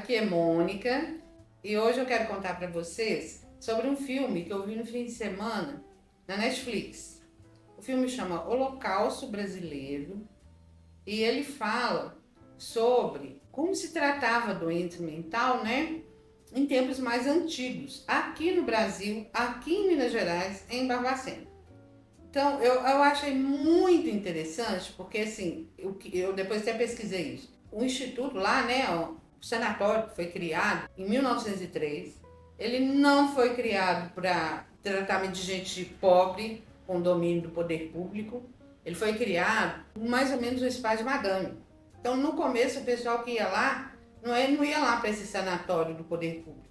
aqui é Mônica e hoje eu quero contar para vocês sobre um filme que eu vi no fim de semana na Netflix. O filme chama Holocausto Brasileiro e ele fala sobre como se tratava a doença mental, né, em tempos mais antigos, aqui no Brasil, aqui em Minas Gerais, em Barbacena. Então, eu achei muito interessante, porque assim, eu depois até pesquisei isso. O instituto lá, né, o sanatório que foi criado em 1903, ele não foi criado para tratamento de gente pobre, com domínio do poder público. Ele foi criado mais ou menos no espaço de madame. Então, no começo, o pessoal que ia lá, não ia lá para esse sanatório do poder público.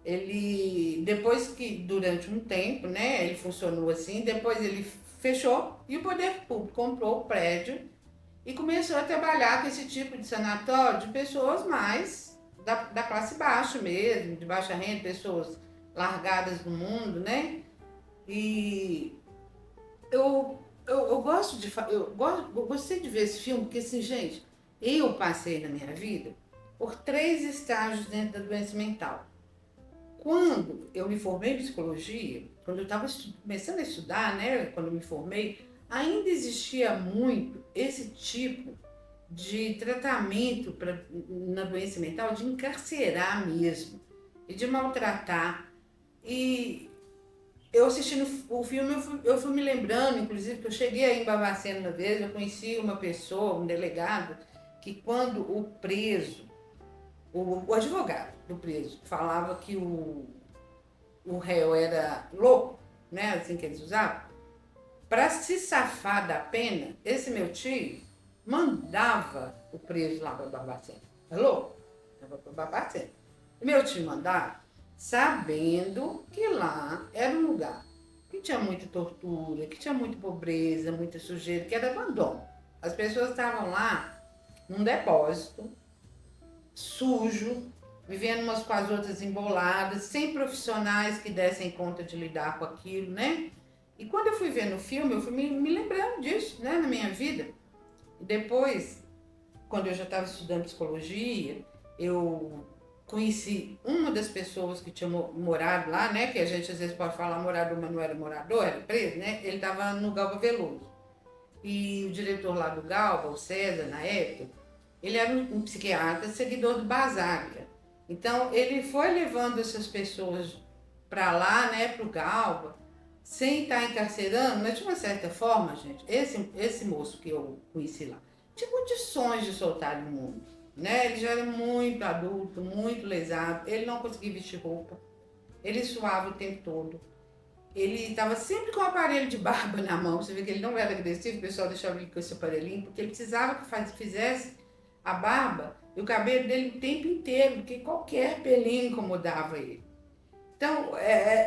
Ele, depois que durante um tempo, né, ele funcionou assim, depois ele fechou e o poder público comprou o prédio e começou a trabalhar com esse tipo de sanatório de pessoas mais da classe baixa mesmo, de baixa renda, pessoas largadas do mundo, né? E eu gosto de eu gostei de ver esse filme porque assim, gente, eu passei na minha vida por 3 estágios dentro da doença mental. Quando eu me formei em psicologia, quando eu estava começando a estudar, né, quando eu me formei, ainda existia muito esse tipo de tratamento na doença mental, de encarcerar mesmo, e de maltratar. E eu assistindo o filme, eu fui me lembrando, inclusive, que eu cheguei aí em Barbacena uma vez, eu conheci uma pessoa, um delegado, que quando o preso, o advogado do preso falava que o réu era louco, né, assim que eles usavam, para se safar da pena, esse meu tio mandava o preso lá para Barbacena. É louco? Estava para Barbacena. E meu tio mandava, sabendo que lá era um lugar que tinha muita tortura, que tinha muita pobreza, muita sujeira, que era abandono. As pessoas estavam lá num depósito, sujo, vivendo umas com as outras emboladas, sem profissionais que dessem conta de lidar com aquilo, né? E quando eu fui ver no filme, eu fui me lembrando disso, né, na minha vida. E depois, quando eu já estava estudando psicologia, eu conheci uma das pessoas que tinha morado lá, né, que a gente às vezes pode falar morador, mas não era morador, era preso, né? Ele estava no Galba Veloso. E o diretor lá do Galba, o César, na época, ele era um psiquiatra seguidor do Basaglia. Então, ele foi levando essas pessoas para lá, né, para o Galba, sem estar encarcerando, mas de uma certa forma, gente, esse moço que eu conheci lá, tinha condições de soltar do mundo, né? Ele já era muito adulto, muito lesado, ele não conseguia vestir roupa, ele suava o tempo todo. Ele estava sempre com o aparelho de barba na mão, você vê que ele não era agressivo, o pessoal deixava ele com esse aparelhinho, porque ele precisava que fizesse a barba e o cabelo dele o tempo inteiro, porque qualquer pelinho incomodava ele. Então,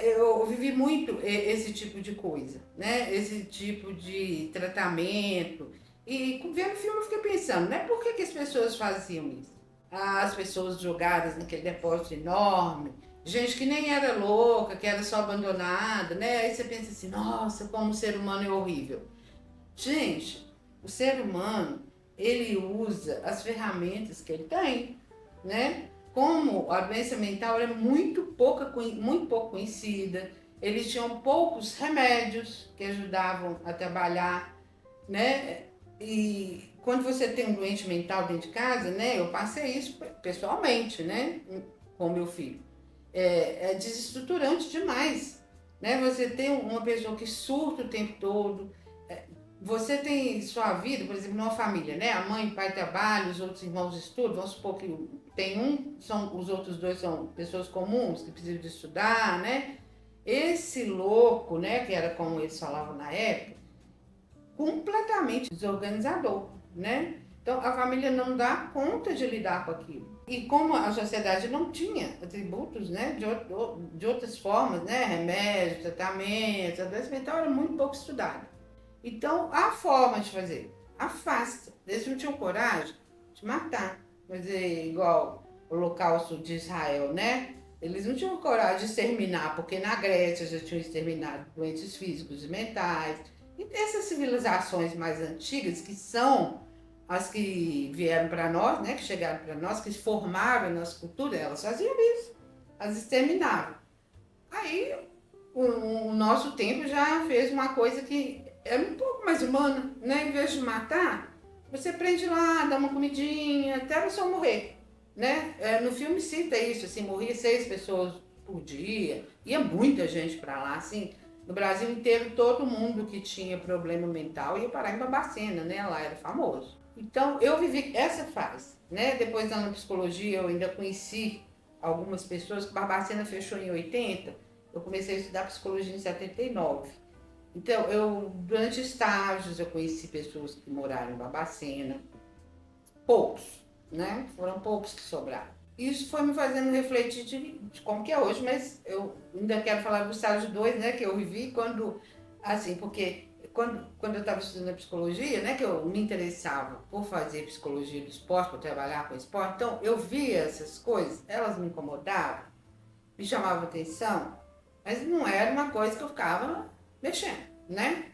eu vivi muito esse tipo de coisa, né? Esse tipo de tratamento. E vendo o filme eu fiquei pensando, né? Por que as pessoas faziam isso? As pessoas jogadas naquele depósito enorme, gente que nem era louca, que era só abandonada, né? Aí você pensa assim, nossa, como o ser humano é horrível. Gente, o ser humano, ele usa as ferramentas que ele tem, né? Como a doença mental é muito pouco conhecida, eles tinham poucos remédios que ajudavam a trabalhar, né? E quando você tem um doente mental dentro de casa, né? Eu passei isso pessoalmente, né? Com meu filho. É desestruturante demais, né? Você tem uma pessoa que surta o tempo todo, você tem sua vida, por exemplo, numa família, né? A mãe e o pai trabalham, os outros irmãos estudam, vamos supor que tem um, os outros 2 são pessoas comuns que precisam de estudar, né? Esse louco, né, que era como eles falavam na época, completamente desorganizador, né? Então a família não dá conta de lidar com aquilo. E como a sociedade não tinha atributos, né, de outras formas, né, remédios, tratamentos, a doença mental era muito pouco estudada. Então, a forma de fazer, afasta. Eles não tinham coragem de matar. Quer dizer, igual o Holocausto de Israel, né? Eles não tinham coragem de exterminar, porque na Grécia já tinham exterminado doentes físicos e mentais. E essas civilizações mais antigas, que são as que vieram para nós, né, que chegaram para nós, que formaram a nossa cultura, elas faziam isso, as exterminavam. Aí o nosso tempo já fez uma coisa que é um pouco mais humana, né? Em vez de matar, você prende lá, dá uma comidinha, até você morrer, né? No filme cita isso, assim, morria 6 pessoas por dia, ia muita gente para lá, assim, no Brasil inteiro todo mundo que tinha problema mental ia parar em Barbacena, né? Lá era famoso. Então eu vivi essa fase, né? Depois da psicologia eu ainda conheci algumas pessoas, que Barbacena fechou em 80, eu comecei a estudar psicologia em 79. Então, durante estágios, eu conheci pessoas que moraram em Barbacena, poucos, né? Foram poucos que sobraram. Isso foi me fazendo refletir de como que é hoje, mas eu ainda quero falar do estágio 2, né? Que eu vivi quando, assim, porque quando eu estava estudando psicologia, né? Que eu me interessava por fazer psicologia do esporte, por trabalhar com esporte, então eu via essas coisas, elas me incomodavam, me chamavam atenção, mas não era uma coisa que eu ficava mexendo, né?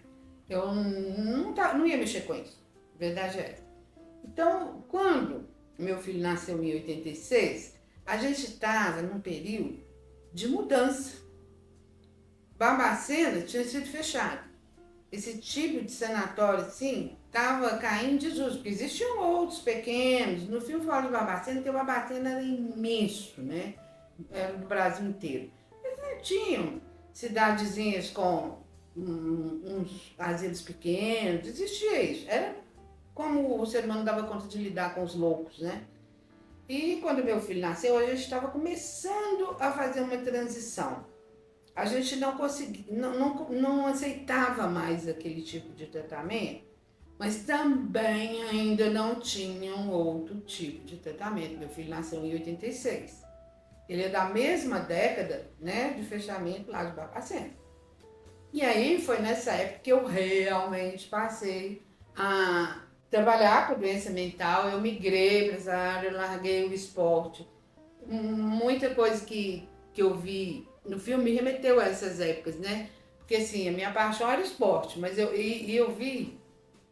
Eu não ia mexer com isso, a verdade é essa. Então, quando meu filho nasceu em 86, a gente estava num período de mudança. Barbacena tinha sido fechado. Esse tipo de sanatório, assim, estava caindo de desuso, porque existiam outros pequenos. No filme fala de Barbacena, porque Barbacena era imenso, né? Era do Brasil inteiro. Eles tinham cidadezinhas com uns asilos pequenos, existia isso. Era como o ser humano dava conta de lidar com os loucos, né? E quando meu filho nasceu, a gente estava começando a fazer uma transição. A gente não conseguia, não aceitava mais aquele tipo de tratamento, mas também ainda não tinha um outro tipo de tratamento. Meu filho nasceu em 86. Ele é da mesma década, né, de fechamento lá de Barbacena. E aí foi nessa época que eu realmente passei a trabalhar com doença mental. Eu migrei para essa área, eu larguei o esporte. Muita coisa que eu vi no filme me remeteu a essas épocas, né? Porque assim, a minha paixão era esporte, mas eu vi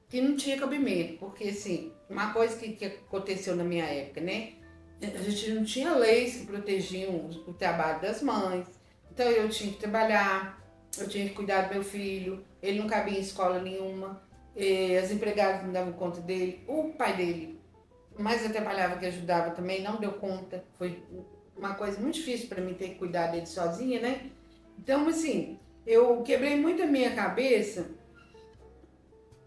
que não tinha cabimento, porque assim, uma coisa que aconteceu na minha época, né? A gente não tinha leis que protegiam o trabalho das mães, então eu tinha que trabalhar, eu tinha que cuidar do meu filho, ele não cabia em escola nenhuma, as empregadas não davam conta dele, o pai dele, mais eu trabalhava que ajudava também, não deu conta, foi uma coisa muito difícil para mim ter que cuidar dele sozinha, né? Então, assim, eu quebrei muito a minha cabeça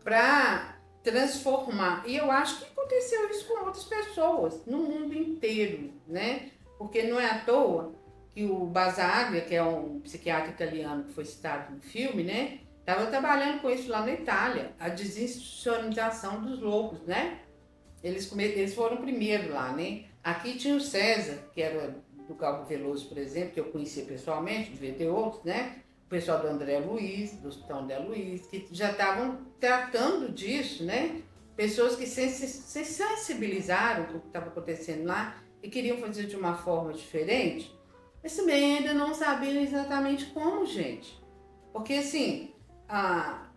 para transformar. E eu acho que aconteceu isso com outras pessoas no mundo inteiro, né? Porque não é à toa que o Basaglia, que é um psiquiatra italiano que foi citado no filme, né? Estava trabalhando com isso lá na Itália, a desinstitucionalização dos loucos, né? Eles foram primeiro lá, né? Aqui tinha o César, que era do Cabo Veloso, por exemplo, que eu conhecia pessoalmente, devia ter outros, né? O pessoal do André Luiz, do Hospital André Luiz, que já estavam tratando disso, né? Pessoas que se sensibilizaram com o que estava acontecendo lá e queriam fazer de uma forma diferente, mas também ainda não sabiam exatamente como, gente. Porque, assim, a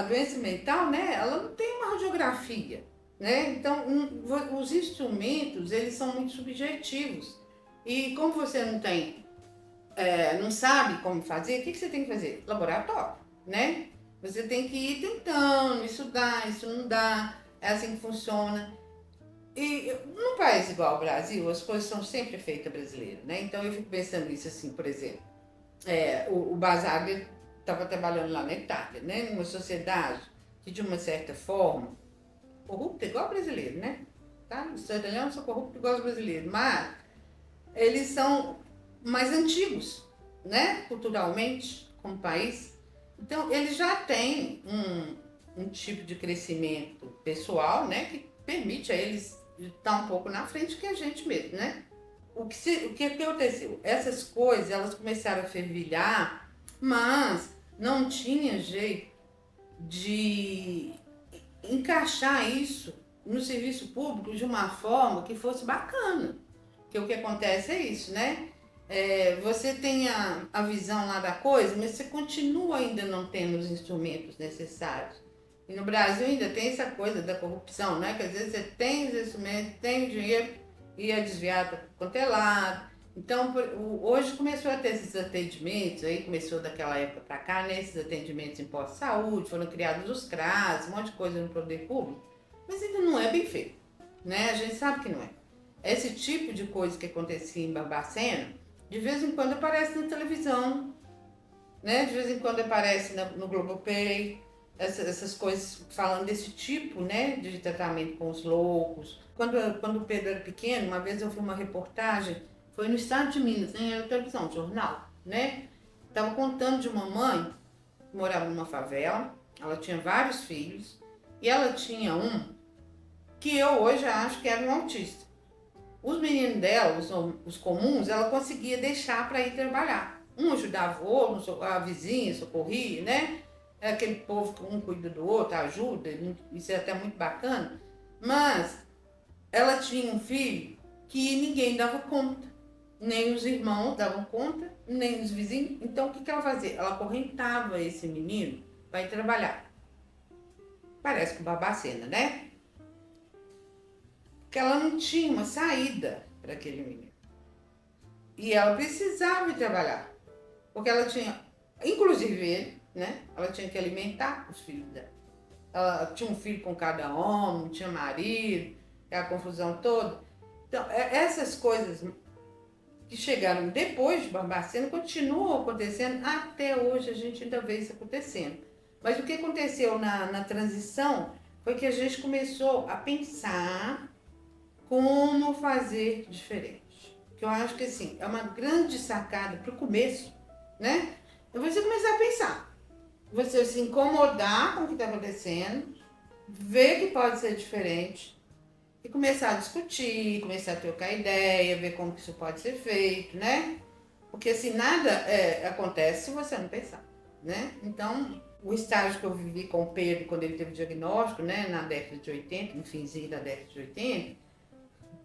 doença mental, né, ela não tem uma radiografia, né? Então, os instrumentos, eles são muito subjetivos. E como você não tem, não sabe como fazer, o que você tem que fazer? Laboratório, né? Você tem que ir tentando, estudar, isso não dá, é assim que funciona. E num país igual ao Brasil, as coisas são sempre feitas brasileiras, né? Então eu fico pensando nisso assim, por exemplo, o Basaglia estava trabalhando lá na Itália, né? Numa sociedade que, de uma certa forma, corrupta igual brasileiro, né? Tá? Os italianos são corruptos igual os brasileiros, mas eles são mais antigos, né? Culturalmente, como país. Então, eles já têm um tipo de crescimento pessoal, né? Que permite a eles estar um pouco na frente que a gente mesmo, né? O que aconteceu? Essas coisas, elas começaram a fervilhar, mas não tinha jeito de encaixar isso no serviço público de uma forma que fosse bacana. Porque o que acontece é isso, né? Você tem a visão lá da coisa, mas você continua ainda não tendo os instrumentos necessários. E no Brasil ainda tem essa coisa da corrupção, né? Que às vezes você tem investimento, tem o dinheiro e é desviado quanto é lado. Então, hoje começou a ter esses atendimentos, aí começou daquela época para cá, né? Esses atendimentos em pós-saúde, foram criados os CRAS, um monte de coisa no poder público, mas ainda não é bem feito, né? A gente sabe que não é. Esse tipo de coisa que acontecia em Barbacena, de vez em quando aparece na televisão, né? De vez em quando aparece no Globoplay, essas coisas falando desse tipo, né, de tratamento com os loucos. Quando o Pedro era pequeno, uma vez eu vi uma reportagem, foi no estado de Minas, né, era televisão, jornal, né? Tava contando de uma mãe que morava numa favela, ela tinha vários filhos, e ela tinha um que eu hoje acho que era um autista. Os meninos dela, os comuns, ela conseguia deixar para ir trabalhar. Um ajudava o outro, a vizinha socorria, né? É aquele povo que um cuida do outro, ajuda, isso é até muito bacana. Mas ela tinha um filho que ninguém dava conta. Nem os irmãos davam conta, nem os vizinhos. Então o que ela fazia? Ela acorrentava esse menino para ir trabalhar. Parece com Barbacena, né? Porque ela não tinha uma saída para aquele menino. E ela precisava ir trabalhar. Porque ela tinha, inclusive ele, né? Ela tinha que alimentar os filhos dela. Ela tinha um filho com cada homem, não tinha marido, a confusão toda. Então, essas coisas que chegaram depois de Barbacena continuam acontecendo, até hoje a gente ainda vê isso acontecendo. Mas o que aconteceu na transição foi que a gente começou a pensar como fazer diferente. Que eu acho que assim, é uma grande sacada para o começo, né? É você começar a pensar. Você se incomodar com o que está acontecendo, ver que pode ser diferente e começar a discutir, começar a trocar ideia, ver como que isso pode ser feito, né? Porque assim, nada acontece se você não pensar, né? Então, o estágio que eu vivi com o Pedro quando ele teve o diagnóstico, né, na década de 80, no finzinho da década de 80,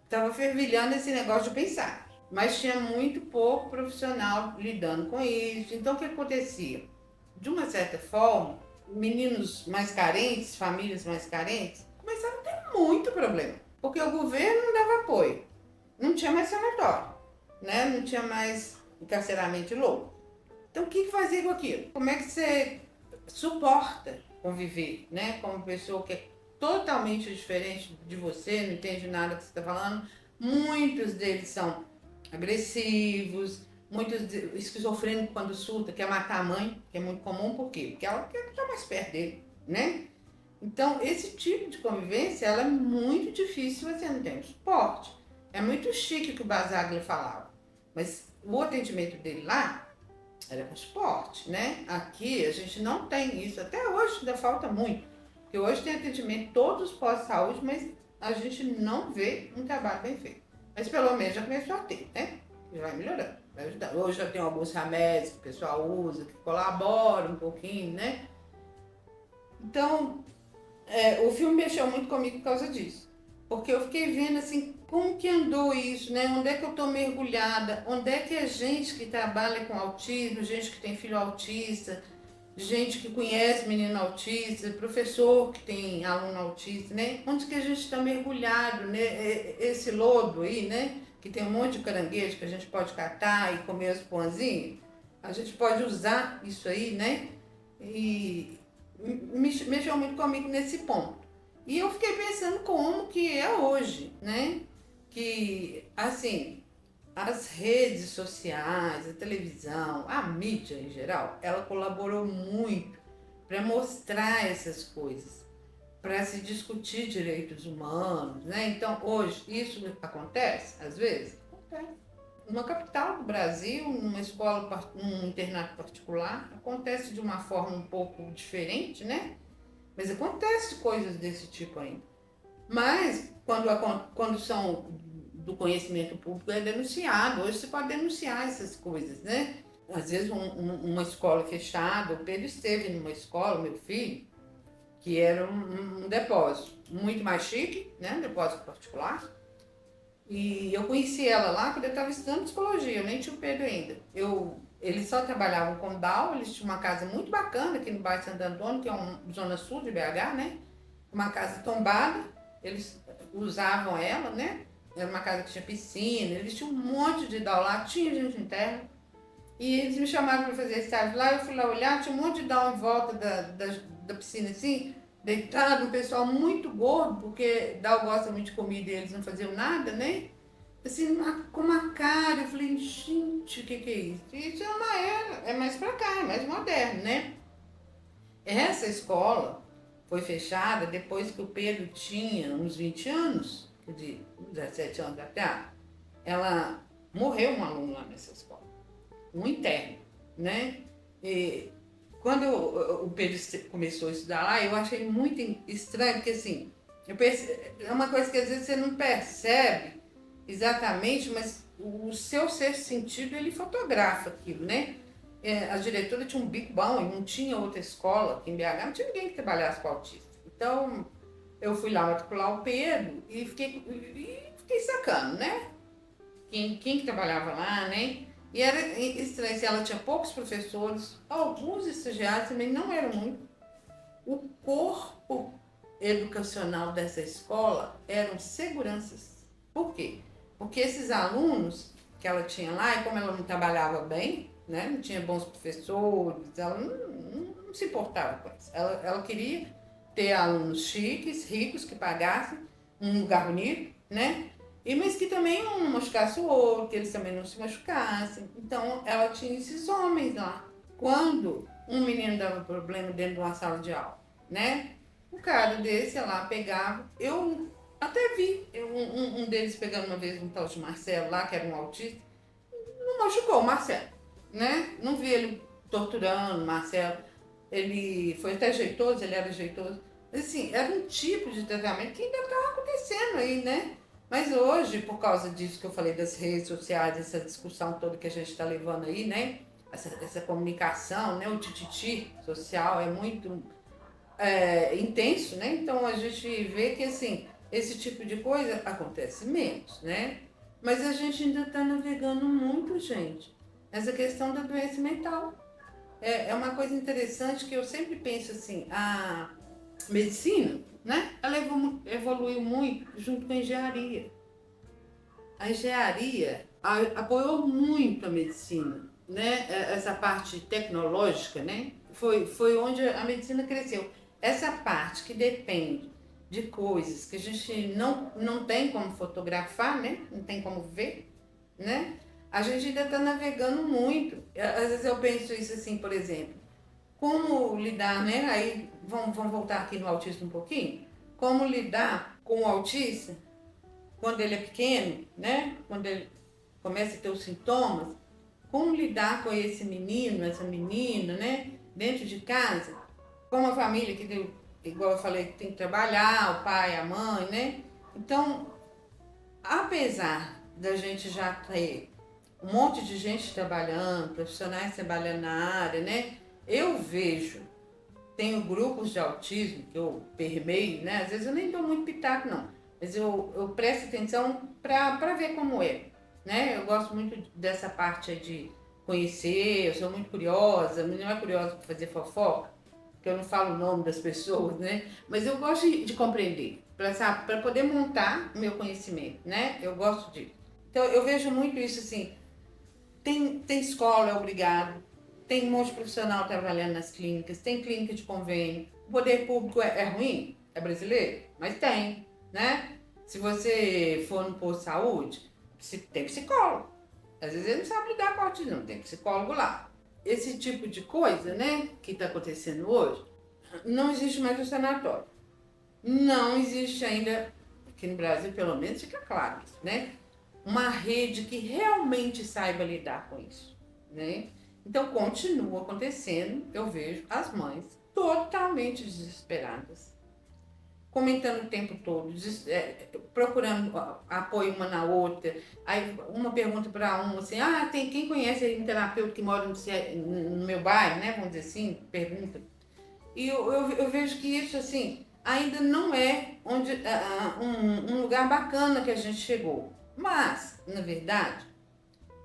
estava fervilhando esse negócio de pensar. Mas tinha muito pouco profissional lidando com isso. Então, o que acontecia? De uma certa forma, meninos mais carentes, famílias mais carentes, começaram a ter muito problema. Porque o governo não dava apoio. Não tinha mais sanatório, né? Não tinha mais encarceramento louco. Então, o que fazer com aquilo? Como é que você suporta conviver, né? Com uma pessoa que é totalmente diferente de você, não entende nada que você está falando. Muitos deles são agressivos, muitos esquizofrênicos quando surta, quer matar a mãe, que é muito comum, por quê? Porque ela quer estar mais perto dele, né? Então, esse tipo de convivência, ela é muito difícil se você não tem um suporte. É muito chique o que o Basaglia falava, mas o atendimento dele lá era com suporte, né? Aqui a gente não tem isso, até hoje ainda falta muito, porque hoje tem atendimento todos pós-saúde, mas a gente não vê um trabalho bem feito. Mas pelo menos já começou a ter, né? Já vai melhorando, vai ajudando. Hoje já tem alguns remédios que o pessoal usa, que colaboram um pouquinho, né? Então, o filme mexeu muito comigo por causa disso. Porque eu fiquei vendo assim, como que andou isso, né? Onde é que eu tô mergulhada? Onde é que a gente que trabalha com autismo, gente que tem filho autista, gente que conhece menino autista, professor que tem aluno autista, né? Onde que a gente está mergulhado, né? Esse lodo aí, né? Que tem um monte de caranguejo que a gente pode catar e comer os pãozinhos. A gente pode usar isso aí, né? E mexeu muito comigo nesse ponto. E eu fiquei pensando como que é hoje, né? Que, assim, as redes sociais, a televisão, a mídia em geral, ela colaborou muito para mostrar essas coisas, para se discutir direitos humanos, né? Então, hoje, isso acontece, às vezes? Acontece. Numa capital do Brasil, numa escola, num internato particular, acontece de uma forma um pouco diferente, né? Mas acontece coisas desse tipo ainda. Mas, quando são do conhecimento público, é denunciado. Hoje você pode denunciar essas coisas, né? Às vezes, uma escola fechada, o Pedro esteve numa escola, meu filho, que era um depósito muito mais chique, né? Um depósito particular. E eu conheci ela lá quando eu estava estudando psicologia, eu nem tinha o Pedro ainda. Eu Eles só trabalhavam com DAO, eles tinham uma casa muito bacana aqui no bairro Santo Antônio, que é uma zona sul de BH, né? Uma casa tombada, eles usavam ela, né? Era uma casa que tinha piscina, eles tinham um monte de DAO lá, tinha gente interna. E eles me chamaram para fazer estágio lá, eu fui lá olhar, tinha um monte de DAO em volta da piscina assim, deitado, um pessoal muito gordo, porque DAO gosta muito de comida e eles não faziam nada, né? Assim, com uma cara, eu falei, gente, o que é isso? Isso é uma era, é mais pra cá, é mais moderno, né? Essa escola foi fechada depois que o Pedro tinha uns 20 anos, quer dizer, 17 anos até, ela morreu um aluno lá nessa escola, um interno, né? E quando o Pedro começou a estudar lá, eu achei muito estranho, porque assim, é uma coisa que às vezes você não percebe exatamente, mas o seu sexto sentido, ele fotografa aquilo, né? A diretora tinha um bico bom e não tinha outra escola aqui em BH, não tinha ninguém que trabalhasse com autista. Então, eu fui lá matricular o Pedro e fiquei sacando, né? Quem que trabalhava lá, né? E era estranho, assim, ela tinha poucos professores, alguns estagiários também não eram muito. O corpo educacional dessa escola eram seguranças. Por quê? Porque esses alunos que ela tinha lá, e como ela não trabalhava bem, né, não tinha bons professores, ela não se importava com isso. Ela queria ter alunos chiques, ricos, que pagassem um lugar bonito, né? Mas que também não machucasse o outro, que eles também não se machucassem. Então ela tinha esses homens lá. Quando um menino dava problema dentro de uma sala de aula, né? O cara desse lá pegava, eu até vi um deles pegando uma vez um tal de Marcelo lá, que era um autista, não machucou o Marcelo, né? Não vi ele torturando o Marcelo, ele foi até jeitoso, ele era jeitoso. Assim, era um tipo de tratamento que ainda estava acontecendo aí, né? Mas hoje, por causa disso que eu falei das redes sociais, essa discussão toda que a gente está levando aí, né? Essa comunicação, né? O tititi social é muito intenso, né? Então a gente vê que assim, esse tipo de coisa acontece menos, né? Mas a gente ainda está navegando muito, gente. Essa questão da doença mental. É uma coisa interessante que eu sempre penso assim, a medicina, né? Ela evoluiu muito junto com a engenharia. A engenharia apoiou muito a medicina, né? Essa parte tecnológica, né? Foi onde a medicina cresceu. Essa parte que depende de coisas que a gente não tem como fotografar, né? Não tem como ver, né? A gente ainda está navegando muito. Às vezes eu penso isso assim, por exemplo, como lidar, né? Aí vamos voltar aqui no autismo um pouquinho. Como lidar com o autista quando ele é pequeno, né? Quando ele começa a ter os sintomas, como lidar com esse menino, essa menina, né? Dentro de casa, com uma família que tem, igual eu falei, que tem que trabalhar, o pai, a mãe, né? Então, apesar da gente já ter um monte de gente trabalhando, profissionais trabalhando na área, né? Eu vejo, tenho grupos de autismo que eu permeio, né? Às vezes eu nem dou muito pitaco, não. Mas eu presto atenção para ver como é, né? Eu gosto muito dessa parte de conhecer, eu sou muito curiosa, não é curiosa para fazer fofoca, porque eu não falo o nome das pessoas, né? Mas eu gosto de compreender, para poder montar o meu conhecimento, né? Eu gosto disso. Então eu vejo muito isso assim, tem escola, é obrigado, tem um monte de profissional trabalhando nas clínicas, tem clínica de convênio. O poder público é ruim? É brasileiro? Mas tem, né? Se você for no posto de saúde, tem psicólogo. Às vezes ele não sabe lidar com autismo, não, tem psicólogo lá. Esse tipo de coisa, né, que está acontecendo hoje, não existe mais no sanatório. Não existe ainda, aqui no Brasil pelo menos, fica claro isso, né? Uma rede que realmente saiba lidar com isso, né? Então continua acontecendo, eu vejo as mães totalmente desesperadas, comentando o tempo todo, procurando apoio uma na outra. Aí uma pergunta para uma assim, tem quem conhece um terapeuta que mora no meu bairro, né? Vamos dizer assim, pergunta. E eu vejo que isso assim ainda não é um lugar bacana que a gente chegou. Mas, na verdade,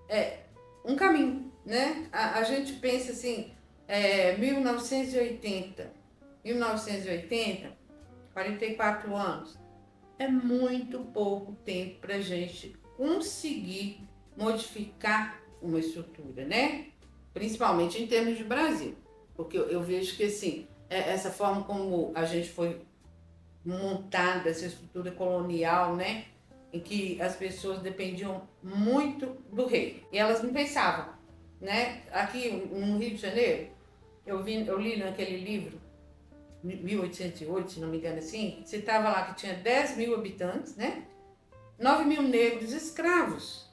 é um caminho, né? A gente pensa assim, 1980, 44 anos, é muito pouco tempo para a gente conseguir modificar uma estrutura, né? Principalmente em termos de Brasil, porque eu vejo que assim, essa forma como a gente foi montada, essa estrutura colonial, né? Em que as pessoas dependiam muito do rei e elas não pensavam, né? Aqui no Rio de Janeiro, eu li naquele livro 1808, se não me engano assim, citava lá que tinha 10 mil habitantes, né? 9 mil negros escravos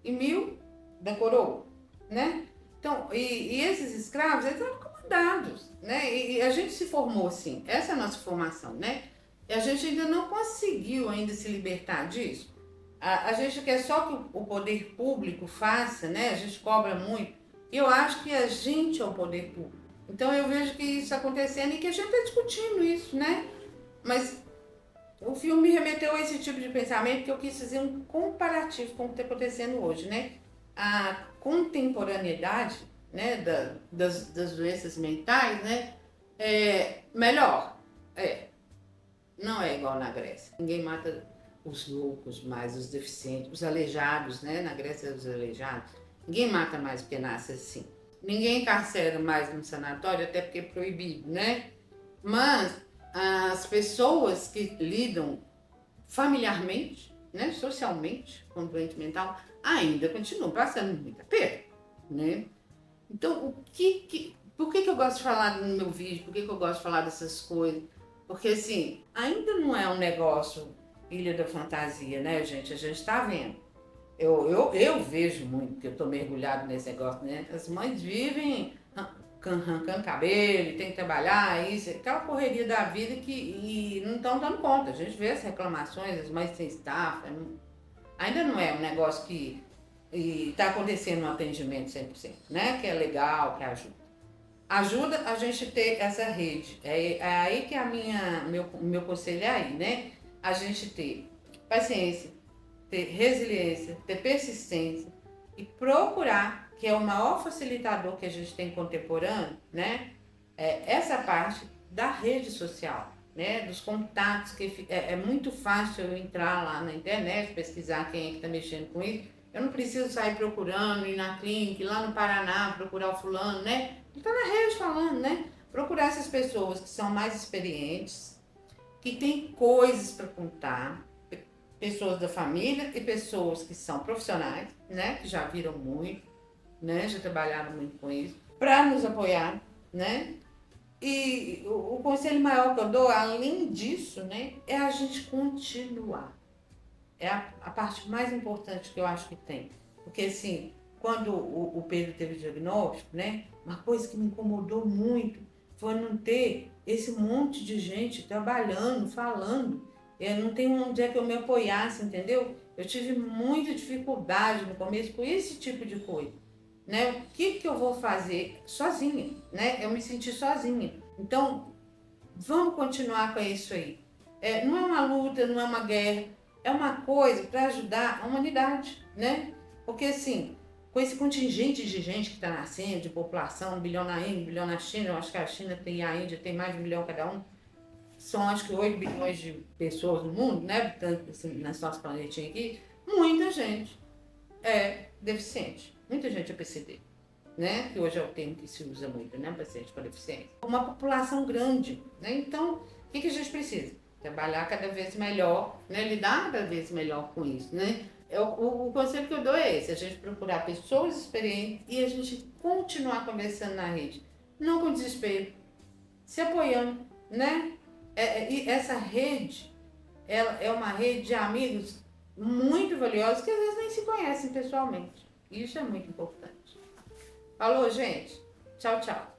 e 1.000 da coroa, né? Então, e esses escravos, eles eram comandados, né? E a gente se formou assim, essa é a nossa formação, né? E a gente ainda não conseguiu ainda se libertar disso. A gente quer só que o poder público faça, né? A gente cobra muito. E eu acho que a gente é o poder público. Então eu vejo que isso acontecendo e que a gente está discutindo isso, né? Mas o filme me remeteu a esse tipo de pensamento que eu quis fazer um comparativo com o que está acontecendo hoje, né? A contemporaneidade, né, das doenças mentais, né? Melhor. Não é igual na Grécia. Ninguém mata os loucos mais, os deficientes, os aleijados, né? Na Grécia, os aleijados. Ninguém mata mais porque nasce assim. Ninguém encarcera mais no sanatório, até porque é proibido, né? Mas as pessoas que lidam familiarmente, né, socialmente com o doente mental, ainda continuam passando muita perda, né? Então, por que eu gosto de falar no meu vídeo? Por que eu gosto de falar dessas coisas? Porque, assim, ainda não é um negócio ilha da fantasia, né, gente? A gente está vendo. Eu vejo muito, que eu estou mergulhado nesse negócio, né? As mães vivem arrancando cabelo, tem que trabalhar, isso, aquela correria da vida e não estão dando conta. A gente vê as reclamações, as mães sem estafa, ainda não é um negócio que está acontecendo no atendimento 100%, né? Que é legal, que ajuda. Ajuda a gente ter essa rede. É aí que meu conselho é aí, né? A gente ter paciência, ter resiliência, ter persistência e procurar, que é o maior facilitador que a gente tem contemporâneo, né? Essa parte da rede social, né? Dos contatos, que é muito fácil eu entrar lá na internet, pesquisar quem é que está mexendo com isso. Eu não preciso sair procurando, ir na clínica, ir lá no Paraná, procurar o fulano, né? Ele está na rede falando, né? Procurar essas pessoas que são mais experientes, que têm coisas para contar, pessoas da família e pessoas que são profissionais, né? Que já viram muito, né? Já trabalharam muito com isso, para nos apoiar, né? E o conselho maior que eu dou, além disso, né? É a gente continuar. É a parte mais importante que eu acho que tem. Porque assim, quando o Pedro teve o diagnóstico, né? Uma coisa que me incomodou muito foi não ter esse monte de gente trabalhando, falando. Eu não tenho onde é que eu me apoiasse, entendeu? Eu tive muita dificuldade no começo com esse tipo de coisa, né? O que eu vou fazer sozinha, né? Eu me senti sozinha. Então, vamos continuar com isso aí. Não é uma luta, não é uma guerra, é uma coisa para ajudar a humanidade, né? Porque assim, com esse contingente de gente que está nascendo, de população, 1 bilhão na Índia, 1 bilhão na China, eu acho que a China tem, a Índia tem mais de 1 bilhão cada um, são acho que 8 bilhões de pessoas no mundo, né? Tanto assim, nesse nosso planetinha aqui, muita gente é deficiente, muita gente é PCD, né? Que hoje é o termo que se usa muito, né? Paciente com deficiência. Uma população grande, né? Então, o que a gente precisa? Trabalhar cada vez melhor, né? Lidar cada vez melhor com isso, né? O conselho que eu dou é esse, a gente procurar pessoas experientes e a gente continuar conversando na rede. Não com desespero, se apoiando, né? E essa rede, ela é uma rede de amigos muito valiosos que às vezes nem se conhecem pessoalmente. Isso é muito importante. Falou, gente. Tchau, tchau.